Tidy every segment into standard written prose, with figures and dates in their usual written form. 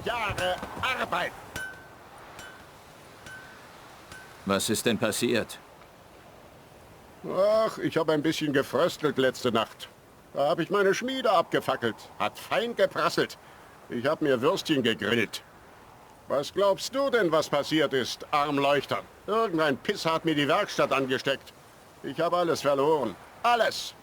Jahre Arbeit. Was ist denn passiert? Ach, ich habe ein bisschen gefröstelt letzte Nacht. Da habe ich meine Schmiede abgefackelt. Hat fein geprasselt. Ich habe mir Würstchen gegrillt. Was glaubst du denn, was passiert ist, Armleuchter? Irgendein Piss hat mir die Werkstatt angesteckt. Ich habe alles verloren. Alles.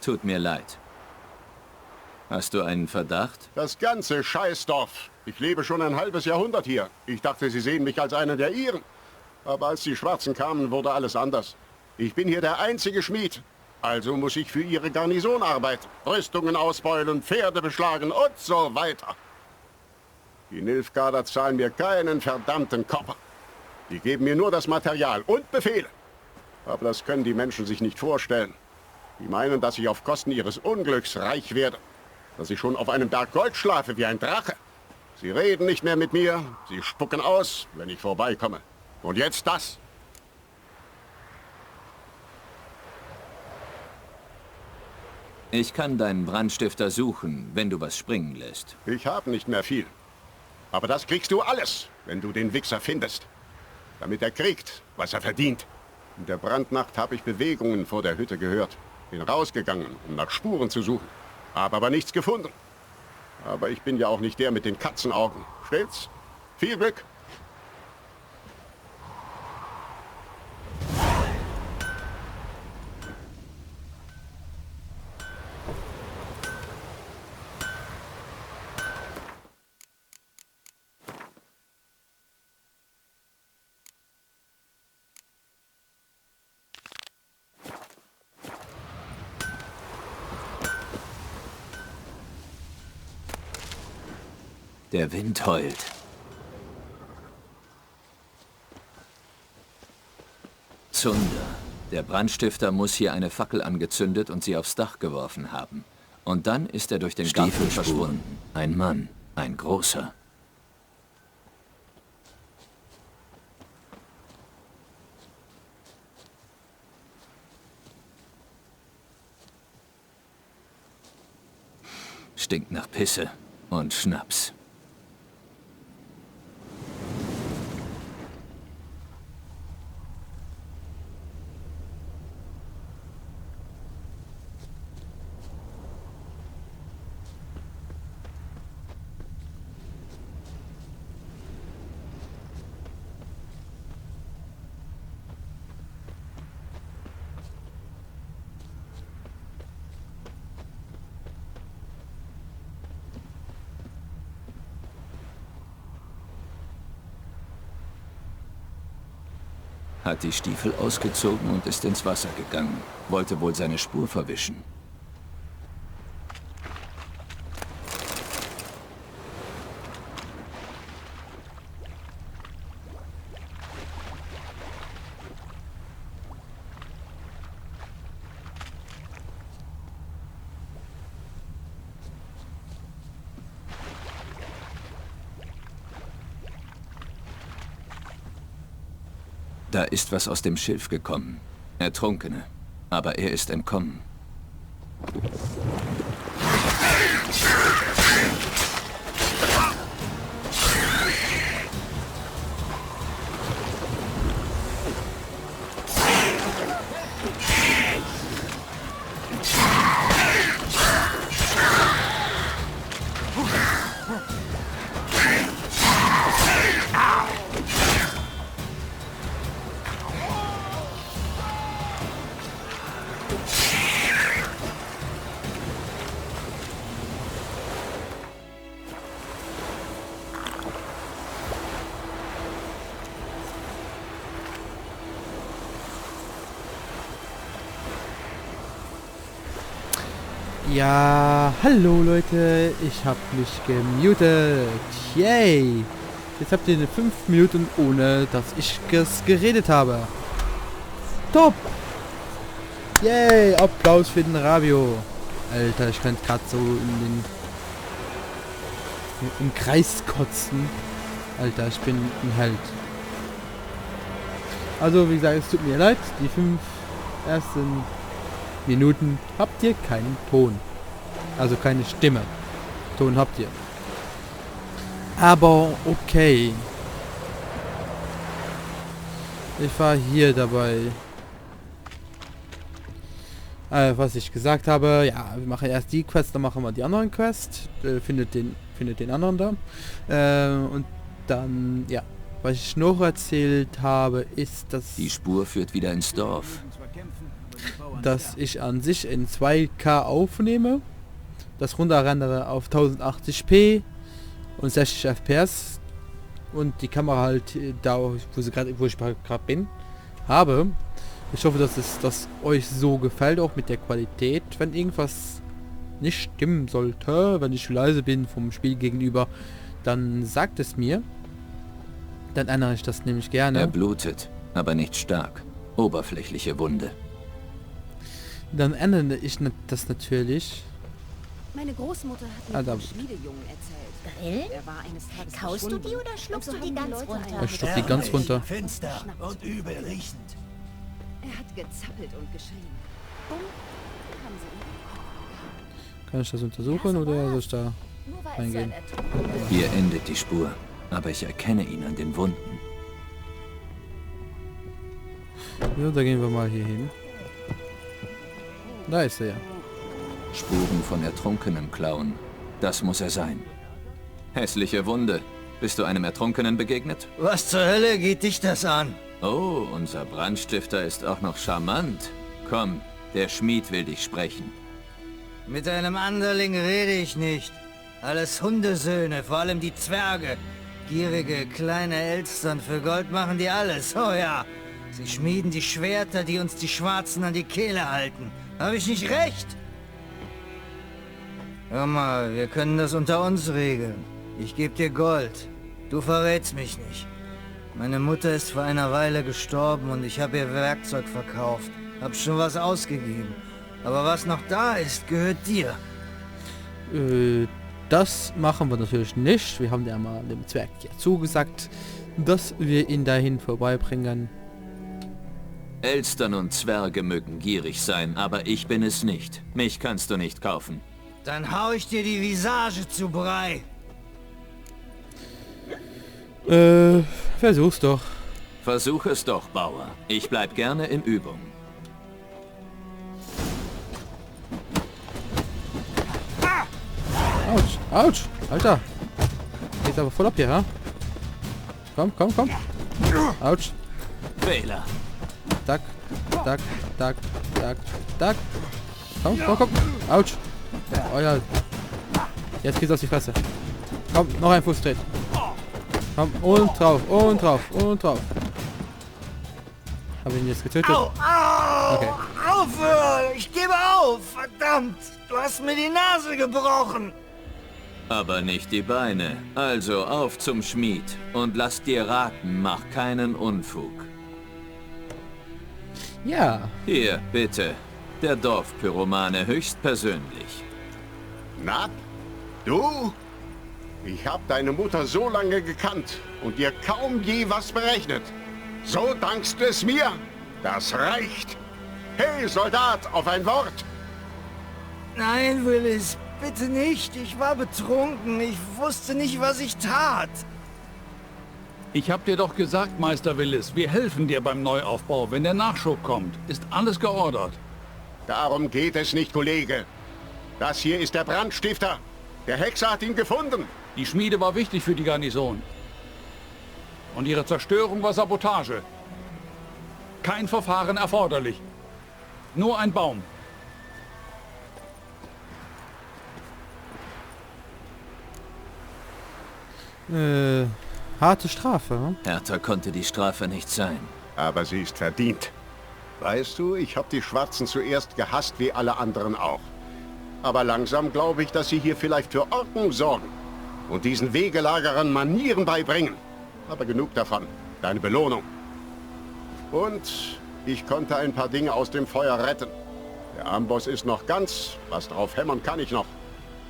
Tut mir leid. Hast du einen Verdacht? Das ganze Scheißdorf. Ich lebe schon ein halbes Jahrhundert hier. Ich dachte, sie sehen mich als einen der Ihren. Aber als die Schwarzen kamen, wurde alles anders. Ich bin hier der einzige Schmied. Also muss ich für ihre Garnison arbeiten. Rüstungen ausbeulen, Pferde beschlagen und so weiter. Die Nilfgaarder zahlen mir keinen verdammten Kopper. Die geben mir nur das Material und Befehle. Aber das können die Menschen sich nicht vorstellen. Die meinen, dass ich auf Kosten ihres Unglücks reich werde. Dass ich schon auf einem Berg Gold schlafe wie ein Drache. Sie reden nicht mehr mit mir. Sie spucken aus, wenn ich vorbeikomme. Und jetzt das. Ich kann deinen Brandstifter suchen, wenn du was springen lässt. Ich habe nicht mehr viel. Aber das kriegst du alles, wenn du den Wichser findest. Damit er kriegt, was er verdient. In der Brandnacht habe ich Bewegungen vor der Hütte gehört. Bin rausgegangen, um nach Spuren zu suchen. Habe aber nichts gefunden. Aber ich bin ja auch nicht der mit den Katzenaugen. Stimmt's? Viel Glück! Der Wind heult. Zunder. Der Brandstifter muss hier eine Fackel angezündet und sie aufs Dach geworfen haben. Und dann ist er durch den Garten verschwunden. Ein Mann. Ein großer. Stinkt nach Pisse und Schnaps. Hat die Stiefel ausgezogen und ist ins Wasser gegangen. Wollte wohl seine Spur verwischen. Da ist was aus dem Schilf gekommen. Ertrunkene. Aber er ist entkommen. Ja, hallo Leute, ich hab mich gemutet. Yay! Jetzt habt ihr 5 Minuten, ohne dass ich geredet habe. top! Yay, Applaus für den Rabio. Alter, ich könnte gerade so im Kreis kotzen. Alter, ich bin ein Held. Also, wie gesagt, es tut mir leid. Die 5 ersten Minuten habt ihr keinen Ton. Also keine Stimme. Ton habt ihr. Aber okay. Ich war hier dabei. Was ich gesagt habe, ja, wir machen erst die Quest, dann machen wir die anderen Quest. Findet den anderen da. Und dann, ja, was ich noch erzählt habe, ist, dass Die Spur führt wieder ins Dorf. dass ich an sich in 2K aufnehme, das runterrendere auf 1080p und 60 FPS und die Kamera halt da, wo ich gerade bin, habe. Ich hoffe, dass das euch so gefällt, auch mit der Qualität. Wenn irgendwas nicht stimmen sollte, wenn ich leise bin vom Spiel gegenüber, dann sagt es mir. Dann ändere ich das nämlich gerne. Er blutet, aber nicht stark. Oberflächliche Wunde. Dann ändere ich das natürlich. Meine Großmutter hat mir vom Schmiedejungen erzählt. Grillen? Er war eines Tages Kaust du die oder schluckst du die ganz runter? Ich schluck die ganz runter. Finster und übel riechend. Er hat gezappelt und geschrien. Bumm, haben sie ihn. Kann ich das untersuchen oder soll ich da Nur weil es reingehen? so ein Ertrunkener Hier endet die Spur, aber ich erkenne ihn an den Wunden. Ja, da gehen wir mal hier hin. Da ist er ja. Spuren von ertrunkenem Klauen. Das muss er sein. Hässliche Wunde. Bist du einem Ertrunkenen begegnet? Was zur Hölle geht dich das an? Oh, unser Brandstifter ist auch noch charmant. Komm, der Schmied will dich sprechen. Mit einem Anderling rede ich nicht. Alles Hundesöhne, vor allem die Zwerge. Gierige kleine Elstern, für Gold machen die alles, oh ja. Sie schmieden die Schwerter, die uns die Schwarzen an die Kehle halten. Habe ich nicht recht? Hör mal, wir können das unter uns regeln. Ich gebe dir Gold. Du verrätst mich nicht. Meine Mutter ist vor einer Weile gestorben und ich habe ihr Werkzeug verkauft. Hab schon was ausgegeben. Aber was noch da ist, gehört dir. Das machen wir natürlich nicht. Wir haben ja mal dem Zwerg ja zugesagt, dass wir ihn dahin vorbeibringen. Elstern und Zwerge mögen gierig sein, aber ich bin es nicht. Mich kannst du nicht kaufen. Dann hau ich dir die Visage zu Brei. Versuch's doch. Versuch es doch, Bauer. Ich bleib gerne in Übung. Autsch, Autsch, Alter. Geht aber voll ab hier, ha? Komm, komm, komm. Autsch. Fehler. Tack, tack, tack, tack, tack. Komm, komm, komm. Autsch. Oh ja. Jetzt geht's auf die Fresse. Komm, noch ein Fußtritt. Komm, und drauf, und drauf, und drauf. Habe ich ihn jetzt getötet? Au, au! Okay. Aufhören! Ich gebe auf! Verdammt! Du hast mir die Nase gebrochen! Aber nicht die Beine. Also auf zum Schmied. Und lass dir raten, mach keinen Unfug. Ja. Hier, bitte. Der Dorfpyromane höchstpersönlich. Na, du? Ich habe deine Mutter so lange gekannt und dir kaum je was berechnet. So dankst du es mir? Das reicht. Hey, Soldat, auf ein Wort. Nein, Willis, bitte nicht. Ich war betrunken. Ich wusste nicht, was ich tat. Ich hab dir doch gesagt, Meister Willis, wir helfen dir beim Neuaufbau. Wenn der Nachschub kommt, ist alles geordert. Darum geht es nicht, Kollege. Das hier ist der Brandstifter. Der Hexer hat ihn gefunden. Die Schmiede war wichtig für die Garnison. Und ihre Zerstörung war Sabotage. Kein Verfahren erforderlich. Nur ein Baum. Harte Strafe, hm? Härter konnte die Strafe nicht sein. Aber sie ist verdient. Weißt du, ich habe die Schwarzen zuerst gehasst, wie alle anderen auch. Aber langsam glaube ich, dass sie hier vielleicht für Ordnung sorgen und diesen Wegelagerern Manieren beibringen. Aber genug davon. Deine Belohnung. Und Ich konnte ein paar Dinge aus dem Feuer retten. Der Amboss ist noch ganz. Was drauf hämmern kann ich noch.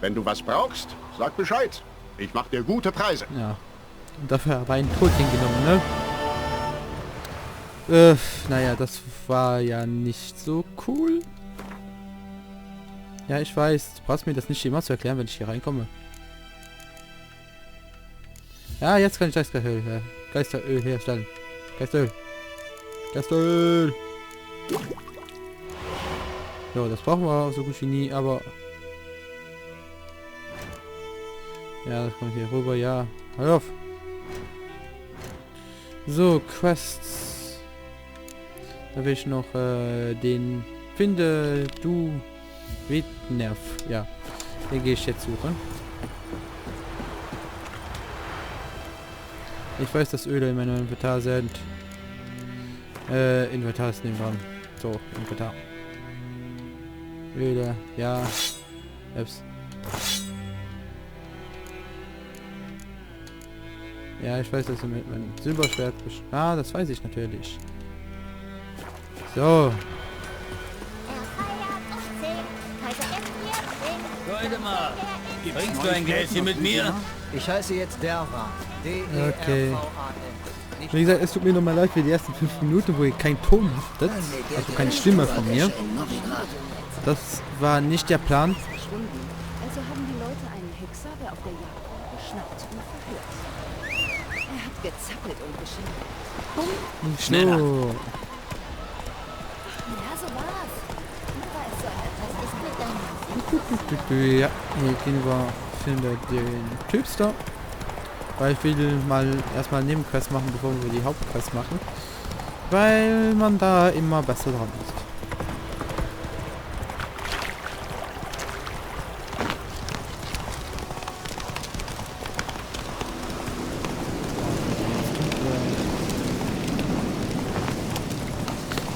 Wenn du was brauchst, sag Bescheid. Ich mach dir gute Preise. Ja. Und dafür war ein Tod hingenommen, ne? Naja, das war ja nicht so cool. Ja, ich weiß. Du brauchst mir das nicht immer zu erklären, wenn ich hier reinkomme. Ja, jetzt kann ich Geisteröl herstellen. Geisteröl. Geisteröl. So, das brauchen wir so gut wie nie, aber... Ja, das kommt hier rüber, ja. Hör auf. So, Quests. Da will ich noch den Finde du Wetnerv. Ja, den gehe ich jetzt suchen. Ich weiß, dass Öle in meinem Inventar sind. Inventar ist nebenan. So, Inventar. Öle, ja. Ups. Ja, ich weiß, dass er mit meinem Silberschwert... Ah, das weiß ich natürlich. So. Goldemar, bringst du ein Gläschen mit mir? Ich heiße jetzt Derva. Okay. Wie gesagt, es tut mir nochmal leid für die ersten 5 Minuten, wo ihr keinen Ton hattet. Also keine Stimme von mir. Das war nicht der Plan. Also haben die Leute einen Hexer, der auf der Jagd war, geschnappt und verhört. Er hat gezappelt und geschrien. Bumm. Schneller. Ja, so war's. Nur war es so etwas ist mit deinem... Ja, hier gehen wir, finden den Typs da. Weil ich will mal erstmal Nebenquest machen, bevor wir die Hauptquest machen. Weil man da immer besser dran ist.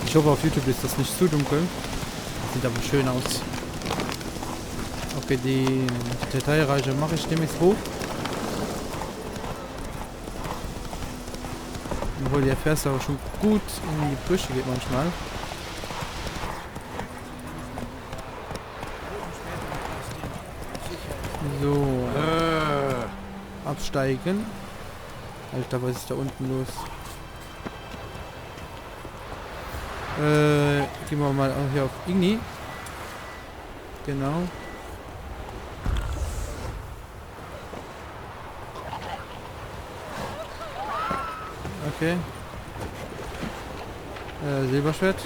Ich hoffe, auf YouTube ist das nicht zu dunkel. Das sieht aber schön aus. Okay, die Detailreiche mache ich demnächst hoch. Obwohl, der fährst aber schon gut in die Brüche geht manchmal. So. Absteigen. Alter, was ist da unten los? Gehen wir mal hier auf Igni. Genau. Okay. Silberschwert.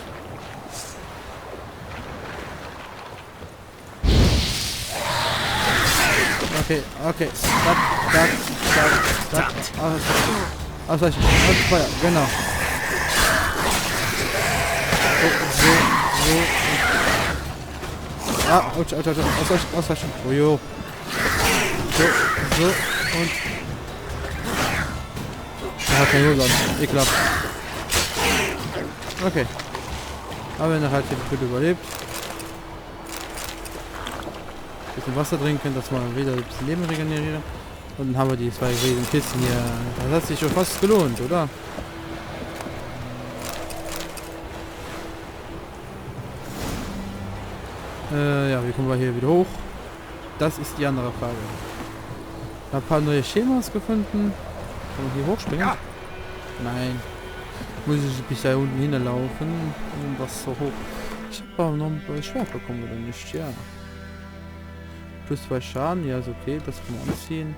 Okay, okay. Start. Ausweichen. Feuer, genau. So. Ah, ausweichen. Oh jo. So und... Er hat keine Hose an. Ekelhaft. Okay. Aber wenn er halt gut überlebt. Bisschen Wasser trinken, dass wir wieder ein bisschen Leben regenerieren. Und dann haben wir die 2 riesigen Kisten hier. Das hat sich schon fast gelohnt, oder? Ja, wie kommen wir hier wieder hoch? Das ist die andere Frage. Ich habe ein paar neue Schemas gefunden. Kann man hier hochspringen? Ja. Nein. Muss ich bis da unten hinlaufen, um das so hoch. Ich habe aber noch ein Schwert bekommen, oder nicht? Ja. Plus 2 Schaden, ja, ist okay. Das können wir anziehen.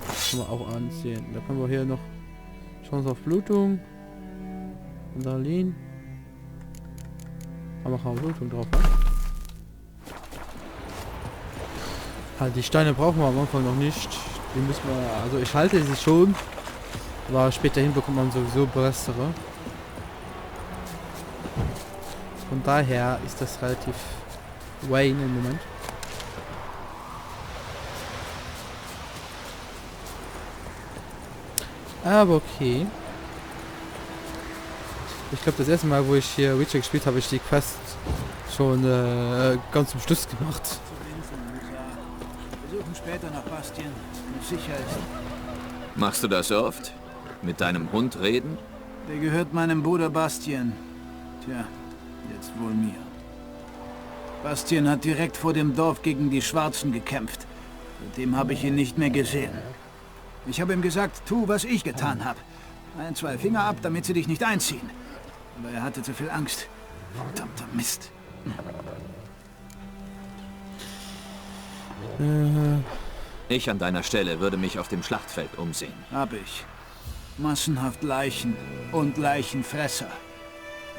Das können wir auch anziehen. Da können wir hier noch Chance auf Blutung. Adrenalin. Da machen wir Blutung drauf. Ne? Halt, die Steine brauchen wir am Anfang noch nicht. Die müssen wir, also ich halte sie schon, aber später bekommt man sowieso bessere. Von daher ist das relativ Wayne im Moment. Aber okay. Ich glaube, das erste Mal, wo ich hier Witcher gespielt habe, ich die Quest schon ganz zum Schluss gemacht. Wir suchen später nach Bastien, wenn es sicher ist. Machst du das oft? Mit deinem Hund reden? Der gehört meinem Bruder Bastien. Tja, jetzt wohl mir. Bastien hat direkt vor dem Dorf gegen die Schwarzen gekämpft. Seitdem habe ich ihn nicht mehr gesehen. Ich habe ihm gesagt, tu, was ich getan habe. 1, 2 Finger ab, damit sie dich nicht einziehen. Aber er hatte zu viel Angst. Verdammter Mist. Ich an deiner Stelle würde mich auf dem Schlachtfeld umsehen. Hab ich. Massenhaft Leichen und Leichenfresser.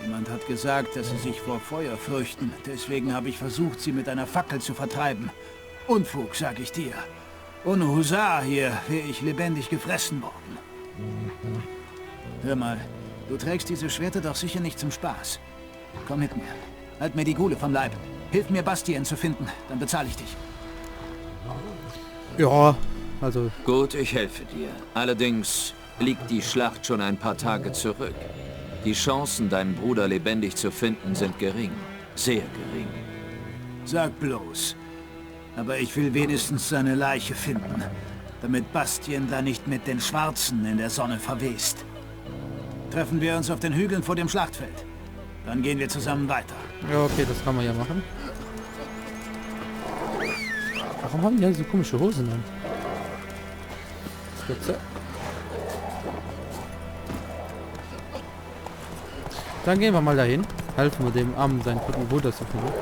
Jemand hat gesagt, dass sie sich vor Feuer fürchten. Deswegen habe ich versucht, sie mit einer Fackel zu vertreiben. Unfug, sag ich dir. Ohne Husar hier wäre ich lebendig gefressen worden. Hör mal, du trägst diese Schwerter doch sicher nicht zum Spaß. Komm mit mir. Halt mir die Gule vom Leib. Hilf mir, Bastien zu finden, dann bezahle ich dich. Ja, also... Gut, ich helfe dir. Allerdings liegt die Schlacht schon ein paar Tage zurück. Die Chancen, deinen Bruder lebendig zu finden, sind gering. Sehr gering. Sag bloß. Aber ich will wenigstens seine Leiche finden, damit Bastien da nicht mit den Schwarzen in der Sonne verwest. Treffen wir uns auf den Hügeln vor dem Schlachtfeld. Dann gehen wir zusammen weiter. Ja, okay, das kann man ja machen. Warum haben die ja so komische Hosen an? Spitze. Dann gehen wir mal dahin. Helfen wir dem Armen, seinen toten Bruder zu finden.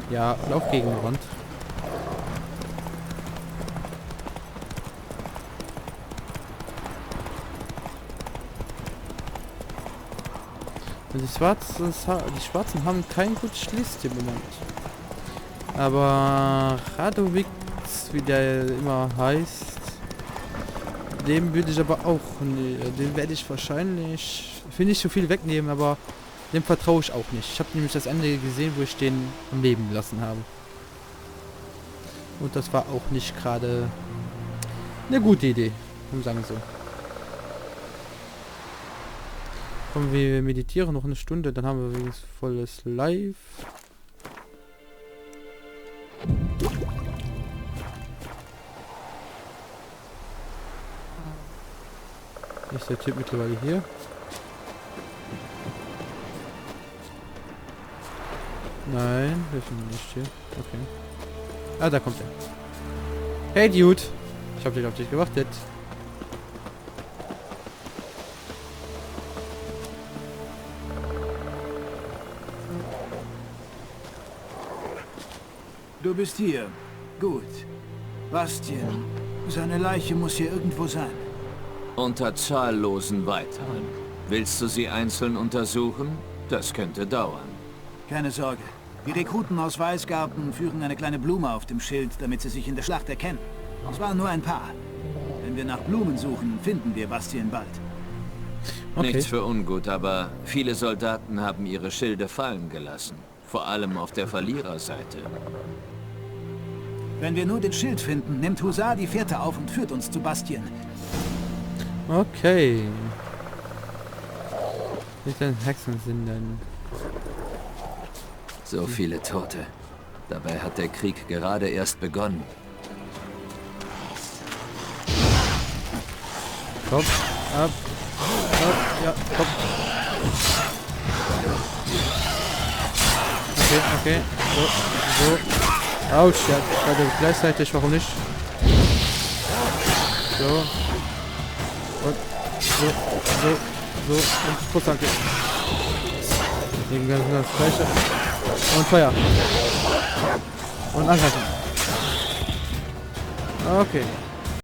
Ja, lauf gegen die Wand. Die Schwarzen haben kein gutes Schließteam im Moment. Aber Radovic, wie der immer heißt, dem würde ich aber auch, den werde ich wahrscheinlich, finde ich, so viel wegnehmen, aber dem vertraue ich auch nicht. Ich habe nämlich das Ende gesehen, wo ich den am Leben gelassen habe. Und das war auch nicht gerade eine gute Idee, sagen so. Kommen wir meditieren noch eine Stunde, dann haben wir wenigstens volles Live. Ist der Typ mittlerweile hier? Nein, wir sind nicht hier. Okay. Ah, da kommt er. Hey Dude! Ich habe auf dich gewartet. Du bist hier. Gut. Bastien. Seine Leiche muss hier irgendwo sein. Unter zahllosen weiteren. Willst du sie einzeln untersuchen? Das könnte dauern. Keine Sorge. Die Rekruten aus Weißgarten führen eine kleine Blume auf dem Schild, damit sie sich in der Schlacht erkennen. Es waren nur ein paar. Wenn wir nach Blumen suchen, finden wir Bastien bald. Okay. Nichts für ungut, aber viele Soldaten haben ihre Schilde fallen gelassen. Vor allem auf der Verliererseite. Wenn wir nur den Schild finden, nimmt Husar die Fährte auf und führt uns zu Bastien. Okay. Wie denn Hexen sind denn? So viele Tote. Dabei hat der Krieg gerade erst begonnen. Kopf, ab, ja, Kopf. Okay, so. Autsch, ja, beide gleichzeitig, warum nicht? So. Und so. Und Kurzanke. Gegen das Gleiche. Und Feuer. Und angreifen. Okay.